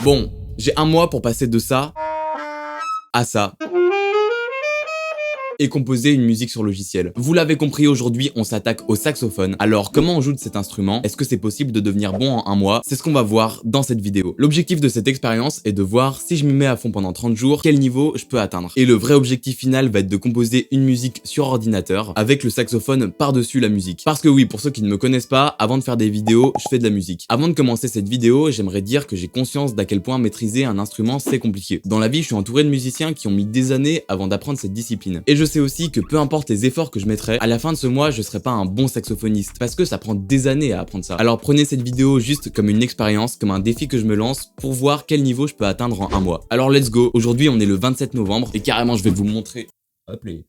Bon, j'ai un mois pour passer de ça à ça et composer une musique sur logiciel. Vous l'avez compris, aujourd'hui on s'attaque au saxophone. Alors comment on joue de cet instrument? Est-ce que c'est possible de devenir bon en un mois? C'est ce qu'on va voir dans cette vidéo. L'objectif de cette expérience est de voir si je m'y mets à fond pendant 30 jours, quel niveau je peux atteindre. Et le vrai objectif final va être de composer une musique sur ordinateur avec le saxophone par-dessus la musique. Parce que oui, pour ceux qui ne me connaissent pas, avant de faire des vidéos, je fais de la musique. Avant de commencer cette vidéo, j'aimerais dire que j'ai conscience d'à quel point maîtriser un instrument c'est compliqué. Dans la vie, je suis entouré de musiciens qui ont mis des années avant d'apprendre cette discipline. Et je sais aussi que peu importe les efforts que je mettrai, à la fin de ce mois, je serai pas un bon saxophoniste parce que ça prend des années à apprendre ça. Alors prenez cette vidéo juste comme une expérience, comme un défi que je me lance pour voir quel niveau je peux atteindre en un mois. Alors let's go. Aujourd'hui, on est le 27 novembre et carrément, je vais vous montrer.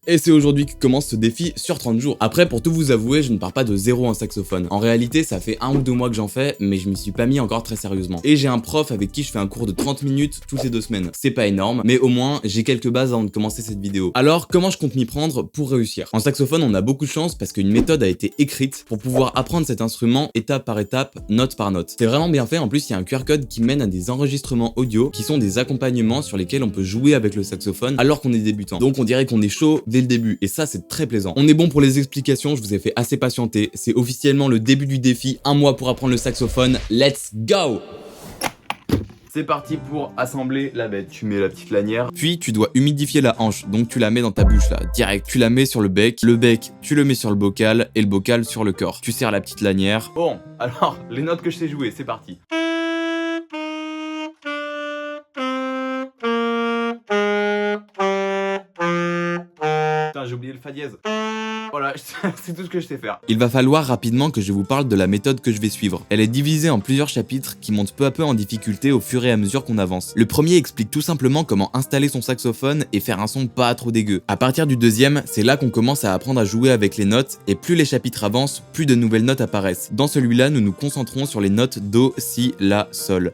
Et c'est aujourd'hui que commence ce défi sur 30 jours. Après, pour tout vous avouer, je ne pars pas de zéro en saxophone. En réalité, ça fait 1 ou 2 mois que j'en fais, mais je m'y suis pas mis encore très sérieusement. Et j'ai un prof avec qui je fais un cours de 30 minutes toutes les 2 semaines. C'est pas énorme, mais au moins, j'ai quelques bases avant de commencer cette vidéo. Alors, comment je compte m'y prendre pour réussir? En saxophone, on a beaucoup de chance parce qu'une méthode a été écrite pour pouvoir apprendre cet instrument étape par étape, note par note. C'est vraiment bien fait. En plus, il y a un QR code qui mène à des enregistrements audio qui sont des accompagnements sur lesquels on peut jouer avec le saxophone alors qu'on est débutant. Donc, on dirait qu'on est chaud dès le début et ça c'est très plaisant. On est bon pour les explications, je vous ai fait assez patienter. C'est officiellement le début du défi, 1 mois pour apprendre le saxophone. Let's go! C'est parti pour assembler la bête. Tu mets la petite lanière, puis tu dois humidifier la hanche. Donc tu la mets dans ta bouche là, direct. Tu la mets sur le bec, tu le mets sur le bocal et le bocal sur le corps. Tu serres la petite lanière. Bon, alors les notes que je sais jouer, c'est parti. Putain, j'ai oublié le fa dièse. Voilà, c'est tout ce que je sais faire. Il va falloir rapidement que je vous parle de la méthode que je vais suivre. Elle est divisée en plusieurs chapitres qui montent peu à peu en difficulté au fur et à mesure qu'on avance. Le premier explique tout simplement comment installer son saxophone et faire un son pas trop dégueu. À partir du deuxième, c'est là qu'on commence à apprendre à jouer avec les notes et plus les chapitres avancent, plus de nouvelles notes apparaissent. Dans celui-là, nous nous concentrons sur les notes Do, Si, La, Sol.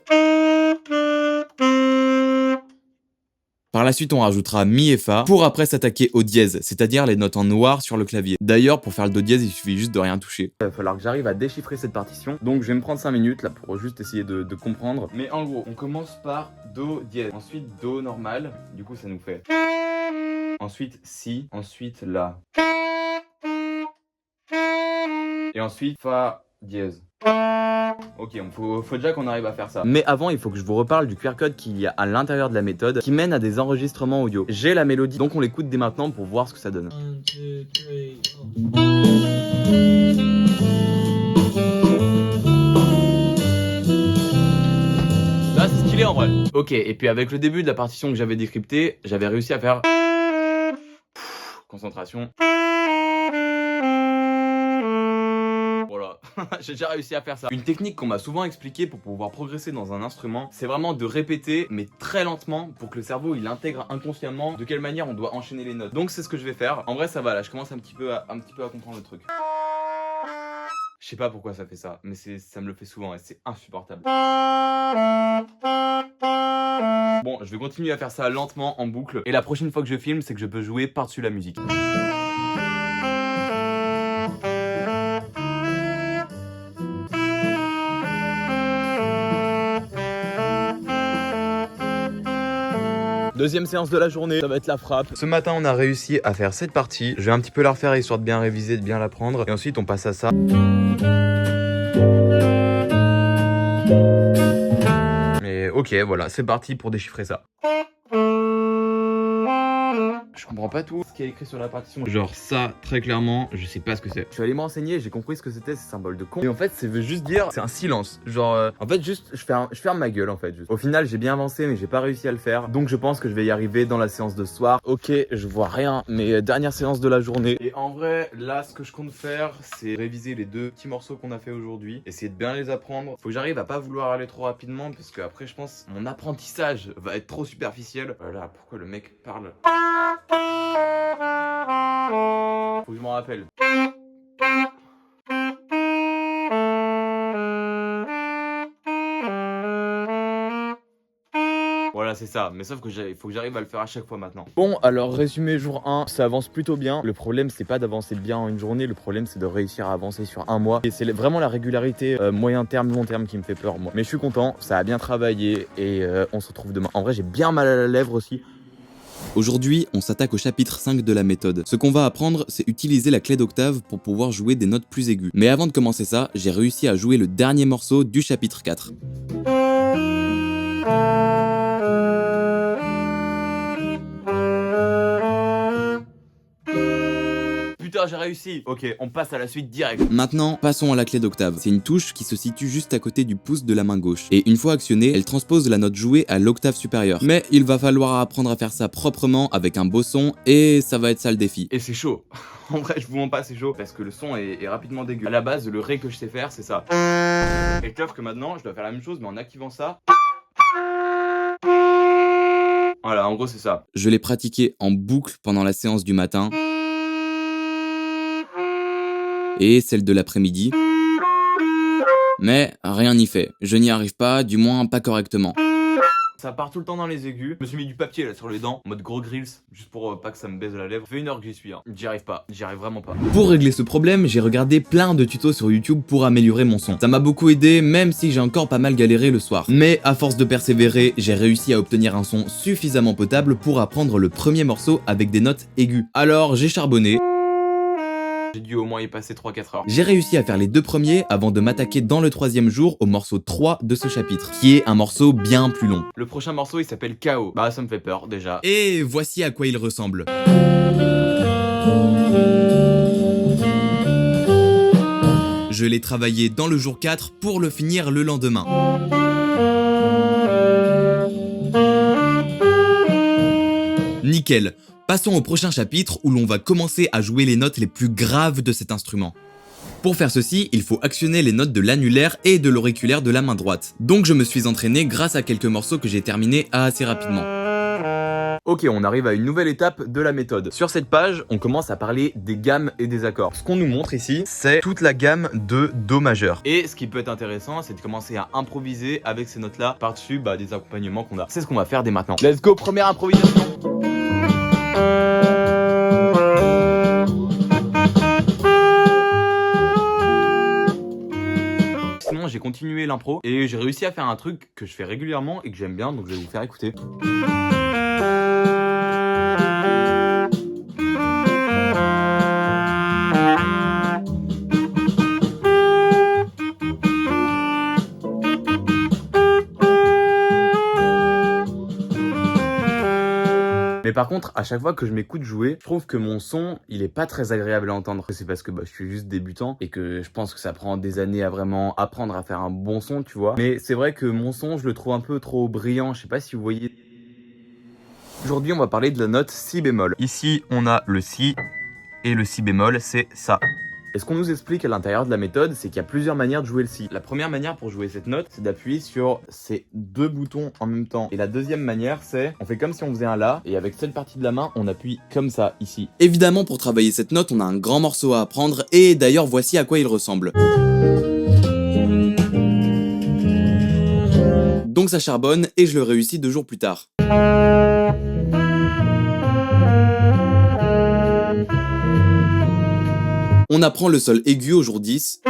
Par la suite, on rajoutera Mi et Fa pour après s'attaquer au dièse, c'est-à-dire les notes en noir sur le clavier. D'ailleurs, pour faire le Do dièse, il suffit juste de rien toucher. Il va falloir que j'arrive à déchiffrer cette partition, donc je vais me prendre 5 minutes là pour juste essayer de comprendre. Mais en gros, on commence par Do dièse, ensuite Do normal, du coup ça nous fait. Ensuite Si, ensuite La. Et ensuite Fa dièse. Ok, faut déjà qu'on arrive à faire ça. Mais avant, il faut que je vous reparle du QR code qu'il y a à l'intérieur de la méthode qui mène à des enregistrements audio. J'ai la mélodie, donc on l'écoute dès maintenant pour voir ce que ça donne. 1, 2, 3, Là, c'est stylé en vrai. Ok, et puis avec le début de la partition que j'avais décryptée, j'avais réussi à faire... Concentration. Voilà, j'ai déjà réussi à faire ça. Une technique qu'on m'a souvent expliquée pour pouvoir progresser dans un instrument, c'est vraiment de répéter, mais très lentement, pour que le cerveau il intègre inconsciemment de quelle manière on doit enchaîner les notes. Donc c'est ce que je vais faire. En vrai ça va là, je commence un petit peu à comprendre le truc. Je sais pas pourquoi ça fait ça, mais ça me le fait souvent et c'est insupportable. Bon, je vais continuer à faire ça lentement, en boucle, et la prochaine fois que je filme, c'est que je peux jouer par-dessus la musique. Deuxième séance de la journée, ça va être la frappe. Ce matin, on a réussi à faire cette partie. Je vais un petit peu la refaire histoire de bien réviser, de bien l'apprendre. Et ensuite, on passe à ça. Et ok, voilà, c'est parti pour déchiffrer ça. Je comprends pas tout ce qui est écrit sur la partition. Genre ça, très clairement, je sais pas ce que c'est. Je suis allé me renseigner, j'ai compris ce que c'était, ces symboles de con. Et en fait, ça veut juste dire, c'est un silence. Genre, en fait, juste, je ferme ma gueule, en fait. Juste. Au final, j'ai bien avancé, mais j'ai pas réussi à le faire. Donc, je pense que je vais y arriver dans la séance de ce soir. Ok, je vois rien, mais dernière séance de la journée. Et en vrai, là, ce que je compte faire, c'est réviser les 2 petits morceaux qu'on a fait aujourd'hui. Essayer de bien les apprendre. Faut que j'arrive à pas vouloir aller trop rapidement, parce que après, je pense, mon apprentissage va être trop superficiel. Voilà, pourquoi le mec parle? Faut que je m'en rappelle. Voilà, c'est ça. Mais sauf que il faut que j'arrive à le faire à chaque fois maintenant. Bon, alors résumé jour 1, ça avance plutôt bien. Le problème, c'est pas d'avancer bien en une journée, le problème, c'est de réussir à avancer sur un mois. Et c'est vraiment la régularité moyen terme, long terme qui me fait peur, moi. Mais je suis content, ça a bien travaillé et on se retrouve demain. En vrai, j'ai bien mal à la lèvre aussi. Aujourd'hui, on s'attaque au chapitre 5 de la méthode. Ce qu'on va apprendre, c'est utiliser la clé d'octave pour pouvoir jouer des notes plus aiguës. Mais avant de commencer ça, j'ai réussi à jouer le dernier morceau du chapitre 4. Putain, j'ai réussi. Ok, on passe à la suite direct. Maintenant, passons à la clé d'octave. C'est une touche qui se situe juste à côté du pouce de la main gauche. Et une fois actionnée, elle transpose la note jouée à l'octave supérieure. Mais il va falloir apprendre à faire ça proprement avec un beau son et ça va être ça le défi. Et c'est chaud. En vrai, je vous mens pas, c'est chaud parce que le son est rapidement dégueu. À la base, le ré que je sais faire, c'est ça. Et sauf que maintenant, je dois faire la même chose, mais en activant ça. Voilà, en gros, c'est ça. Je l'ai pratiqué en boucle pendant la séance du matin et celle de l'après-midi. Mais rien n'y fait. Je n'y arrive pas, du moins pas correctement. Ça part tout le temps dans les aigus. Je me suis mis du papier là sur les dents, en mode gros grills, juste pour pas que ça me baise la lèvre. Ça fait 1 heure que j'y suis, hein. J'y arrive pas, j'y arrive vraiment pas. Pour régler ce problème, j'ai regardé plein de tutos sur YouTube pour améliorer mon son. Ça m'a beaucoup aidé, même si j'ai encore pas mal galéré le soir. Mais à force de persévérer, j'ai réussi à obtenir un son suffisamment potable pour apprendre le premier morceau avec des notes aiguës. Alors j'ai charbonné. J'ai dû au moins y passer 3-4 heures. J'ai réussi à faire les 2 premiers avant de m'attaquer dans le 3e jour au morceau 3 de ce chapitre, qui est un morceau bien plus long. Le prochain morceau, il s'appelle KO. Bah, ça me fait peur déjà. Et voici à quoi il ressemble. Je l'ai travaillé dans le jour 4 pour le finir le lendemain. Nickel. Passons au prochain chapitre où l'on va commencer à jouer les notes les plus graves de cet instrument. Pour faire ceci, il faut actionner les notes de l'annulaire et de l'auriculaire de la main droite. Donc je me suis entraîné grâce à quelques morceaux que j'ai terminés assez rapidement. Ok, on arrive à une nouvelle étape de la méthode. Sur cette page, on commence à parler des gammes et des accords. Ce qu'on nous montre ici, c'est toute la gamme de Do majeur. Et ce qui peut être intéressant, c'est de commencer à improviser avec ces notes-là par-dessus des accompagnements qu'on a. C'est ce qu'on va faire dès maintenant. Let's go, première improvisation. Sinon, j'ai continué l'impro et j'ai réussi à faire un truc que je fais régulièrement et que j'aime bien, donc je vais vous faire écouter. Mais par contre, à chaque fois que je m'écoute jouer, je trouve que mon son, il est pas très agréable à entendre. C'est parce que je suis juste débutant et que je pense que ça prend des années à vraiment apprendre à faire un bon son, tu vois. Mais c'est vrai que mon son, je le trouve un peu trop brillant. Je sais pas si vous voyez. Aujourd'hui, on va parler de la note Si bémol. Ici, on a le Si et le Si bémol, c'est ça. Et ce qu'on nous explique à l'intérieur de la méthode, c'est qu'il y a plusieurs manières de jouer le Si. La première manière pour jouer cette note, c'est d'appuyer sur ces 2 boutons en même temps. Et la deuxième manière, c'est on fait comme si on faisait un La, et avec cette partie de la main, on appuie comme ça, ici. Évidemment, pour travailler cette note, on a un grand morceau à apprendre, et d'ailleurs, voici à quoi il ressemble. Donc ça charbonne, et je le réussis 2 jours plus tard. On apprend le sol aigu au jour 10,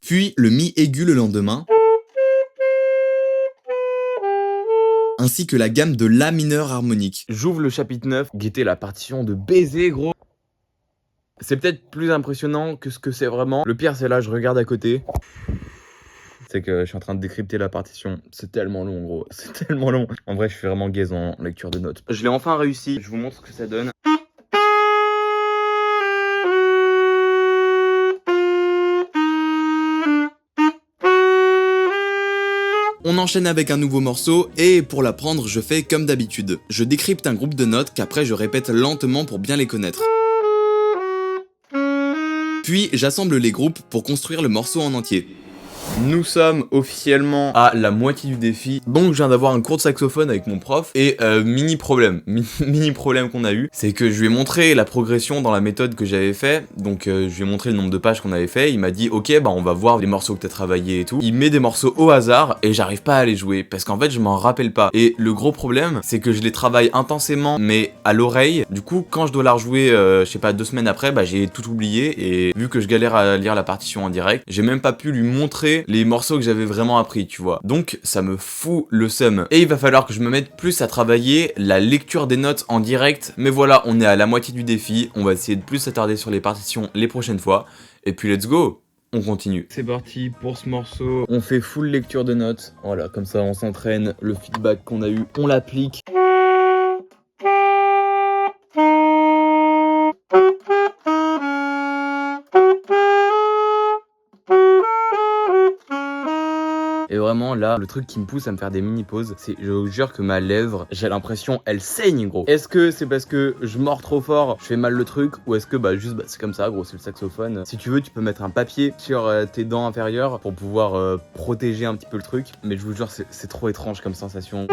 puis le mi aigu le lendemain, ainsi que la gamme de La mineur harmonique. J'ouvre le chapitre 9, guettez la partition de baiser, gros. C'est peut-être plus impressionnant que ce que c'est vraiment. Le pire, c'est là, je regarde à côté. C'est que je suis en train de décrypter la partition. C'est tellement long, gros. C'est tellement long. En vrai, je suis vraiment gaze en lecture de notes. Je l'ai enfin réussi. Je vous montre ce que ça donne. On enchaîne avec un nouveau morceau et pour l'apprendre, je fais comme d'habitude. Je décrypte un groupe de notes qu'après je répète lentement pour bien les connaître. Puis j'assemble les groupes pour construire le morceau en entier. Nous sommes officiellement à la moitié du défi. Donc je viens d'avoir un cours de saxophone avec mon prof. Et mini problème qu'on a eu, c'est que je lui ai montré la progression dans la méthode que j'avais fait. Donc je lui ai montré le nombre de pages qu'on avait fait. Il m'a dit ok bah on va voir les morceaux que t'as travaillé et tout. Il met des morceaux au hasard et j'arrive pas à les jouer parce qu'en fait je m'en rappelle pas. Et le gros problème c'est que je les travaille intensément mais à l'oreille. Du coup quand je dois la rejouer je sais pas 2 semaines après bah j'ai tout oublié. Et vu que je galère à lire la partition en direct, j'ai même pas pu lui montrer les morceaux que j'avais vraiment appris, tu vois. Donc ça me fout le seum. Et il va falloir que je me mette plus à travailler la lecture des notes en direct. Mais voilà, on est à la moitié du défi. On va essayer de plus s'attarder sur les partitions les prochaines fois. Et puis let's go, on continue. C'est parti pour ce morceau. On fait full lecture de notes. Voilà, comme ça on s'entraîne. Le feedback qu'on a eu, on l'applique. Et vraiment là, le truc qui me pousse à me faire des mini-pauses, c'est, je vous jure que ma lèvre, j'ai l'impression, elle saigne gros. Est-ce que c'est parce que je mords trop fort, je fais mal le truc, ou est-ce que bah juste c'est comme ça gros, c'est le saxophone. Si tu veux, tu peux mettre un papier sur tes dents inférieures pour pouvoir protéger un petit peu le truc. Mais je vous jure, c'est trop étrange comme sensation.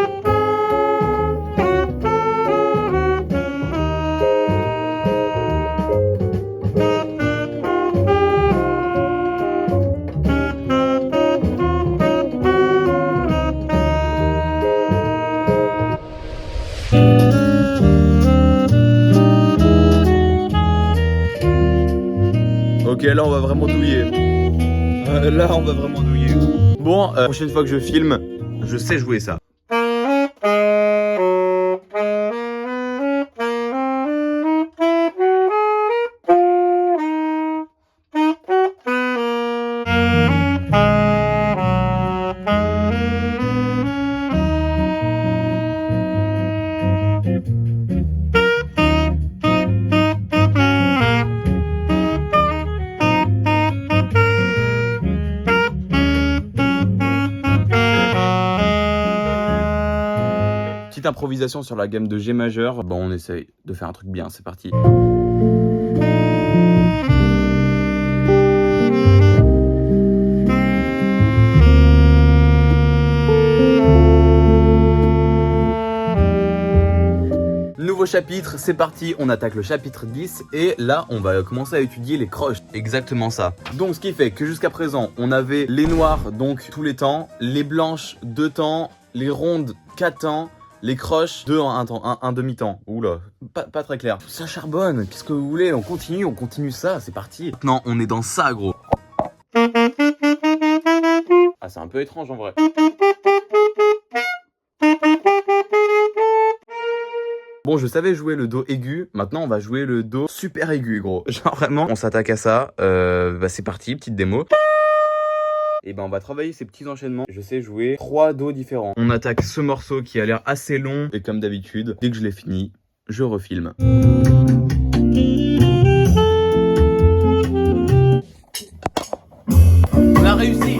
Ok, là on va vraiment douiller. Là on va vraiment douiller. Bon, prochaine fois que je filme, je sais jouer ça. Petite improvisation sur la gamme de G majeur. Bon, on essaye de faire un truc bien, c'est parti. Nouveau chapitre, c'est parti, on attaque le chapitre 10 et là on va commencer à étudier les croches. Exactement ça. Donc ce qui fait que jusqu'à présent on avait les noirs donc tous les temps, les blanches 2 temps, les rondes 4 temps, les croches 2 en 1 temps, un demi-temps. Oula, pas très clair. Ça charbonne, qu'est-ce que vous voulez, on continue ça, c'est parti. Maintenant on est dans ça gros. Ah c'est un peu étrange en vrai. Bon, je savais jouer le do aigu, maintenant on va jouer le do super aigu gros. Genre vraiment, on s'attaque à ça, bah c'est parti, petite démo. Et ben on va travailler ces petits enchaînements. Je sais jouer 3 do différents. On attaque ce morceau qui a l'air assez long, et comme d'habitude, dès que je l'ai fini, je refilme. On a réussi!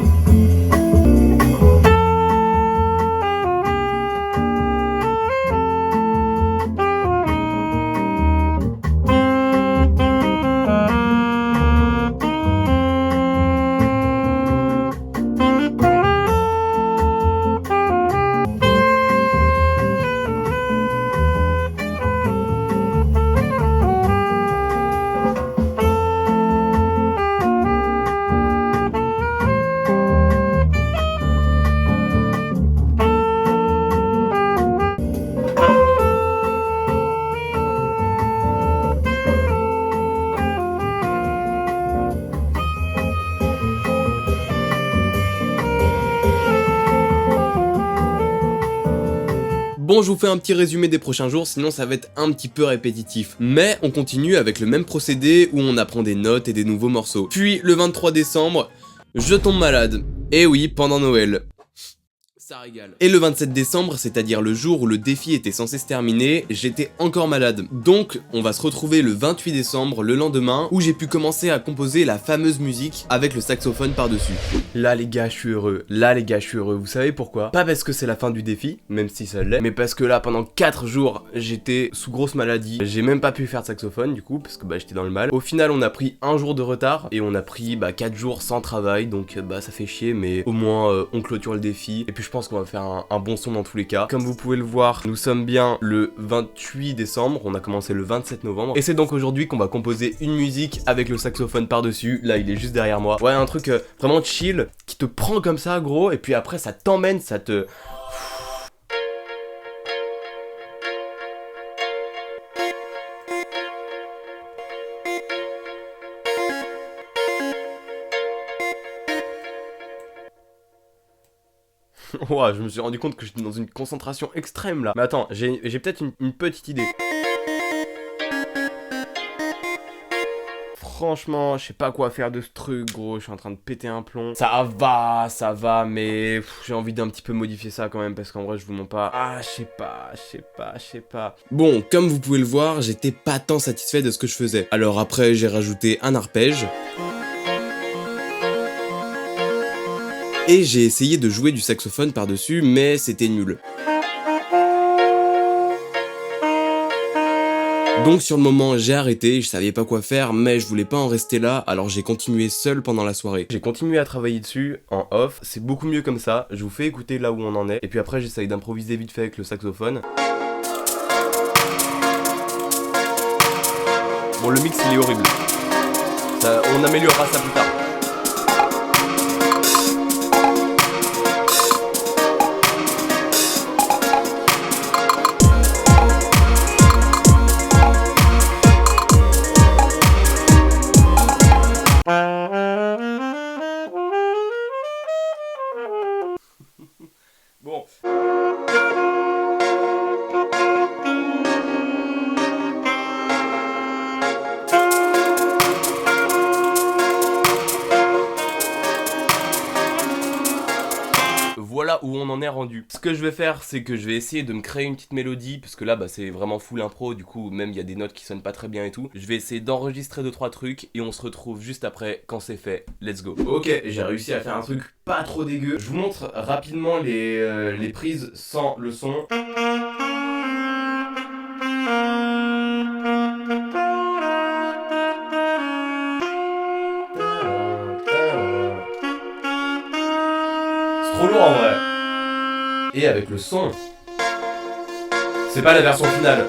Bon, je vous fais un petit résumé des prochains jours, sinon ça va être un petit peu répétitif. Mais on continue avec le même procédé où on apprend des notes et des nouveaux morceaux. Puis le 23 décembre, je tombe malade. Et oui, pendant Noël. ça régale. Et le 27 décembre, c'est-à-dire le jour où le défi était censé se terminer, j'étais encore malade. Donc, on va se retrouver le 28 décembre, le lendemain, où j'ai pu commencer à composer la fameuse musique avec le saxophone par-dessus. Là les gars, je suis heureux. Là les gars, je suis heureux. Vous savez pourquoi? Pas parce que c'est la fin du défi, même si ça l'est, mais parce que là, pendant 4 jours, j'étais sous grosse maladie. J'ai même pas pu faire de saxophone, du coup, parce que j'étais dans le mal. Au final, on a pris un jour de retard, et on a pris 4 jours sans travail, donc ça fait chier, mais au moins, on clôture le défi. Et puis je pense qu'on va faire un bon son dans tous les cas. Comme vous pouvez le voir, nous sommes bien le 28 décembre, on a commencé le 27 novembre. Et c'est donc aujourd'hui qu'on va composer une musique avec le saxophone par-dessus. Là, il est juste derrière moi. Ouais, un truc vraiment chill, qui te prend comme ça, gros, et puis après, ça t'emmène, ça te... Ouah, je me suis rendu compte que j'étais dans une concentration extrême là. Mais attends, j'ai peut-être une petite idée. Franchement, je sais pas quoi faire de ce truc, gros. Je suis en train de péter un plomb. Ça va, mais j'ai envie d'un petit peu modifier ça quand même, parce qu'en vrai, je vous mens pas. Ah, je sais pas. Bon, comme vous pouvez le voir, j'étais pas tant satisfait de ce que je faisais. Alors après, j'ai rajouté un arpège. Et j'ai essayé de jouer du saxophone par-dessus, mais c'était nul. Donc sur le moment, j'ai arrêté, je savais pas quoi faire, mais je voulais pas en rester là, alors j'ai continué seul pendant la soirée. J'ai continué à travailler dessus en off, c'est beaucoup mieux comme ça. Je vous fais écouter là où on en est, et puis après j'essaye d'improviser vite fait avec le saxophone. Bon, le mix il est horrible. On améliorera ça plus tard. Bon. Voilà où on en est rendu. Ce que je vais faire, c'est que je vais essayer de me créer une petite mélodie, parce que là, c'est vraiment full impro, du coup, même il y a des notes qui sonnent pas très bien et tout. Je vais essayer d'enregistrer 2-3 trucs, et on se retrouve juste après, quand c'est fait. Let's go. Ok, j'ai réussi à faire un truc pas trop dégueu. Je vous montre rapidement les prises sans le son. Trop lourd en vrai. Et avec le son, c'est pas la version finale.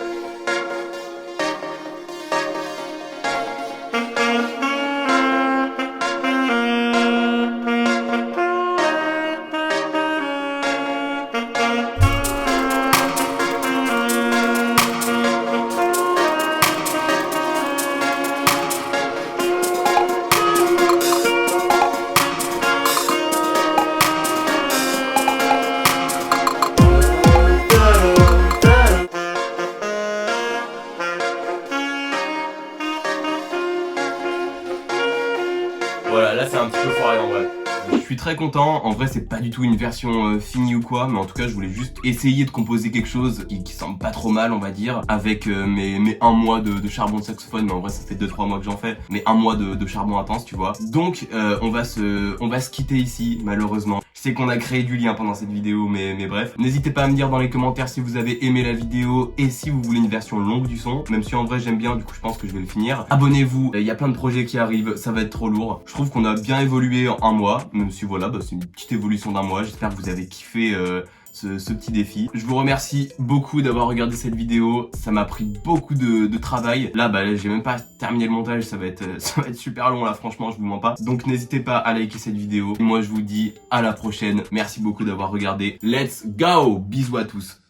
Voilà, là c'est un petit peu foiré en vrai. Je suis très content, en vrai c'est pas du tout une version finie ou quoi, mais en tout cas je voulais juste essayer de composer quelque chose qui semble pas trop mal on va dire, avec mes 1 mois de charbon de saxophone, mais en vrai ça fait 2-3 mois que j'en fais, mais 1 mois de charbon intense tu vois. Donc on va se quitter ici malheureusement. Je sais qu'on a créé du lien pendant cette vidéo, mais bref. N'hésitez pas à me dire dans les commentaires si vous avez aimé la vidéo et si vous voulez une version longue du son, même si en vrai j'aime bien, du coup je pense que je vais le finir. Abonnez-vous, il y a plein de projets qui arrivent, ça va être trop lourd. Je trouve qu'on a bien évolué en 1 mois, même si voilà, c'est une petite évolution d'1 mois. J'espère que vous avez kiffé ce petit défi. Je vous remercie beaucoup d'avoir regardé cette vidéo, ça m'a pris beaucoup de travail. Là j'ai même pas terminé le montage, ça va être super long là, franchement je vous mens pas. Donc n'hésitez pas à liker cette vidéo. Et moi je vous dis à la prochaine, merci beaucoup d'avoir regardé. Let's go, bisous à tous.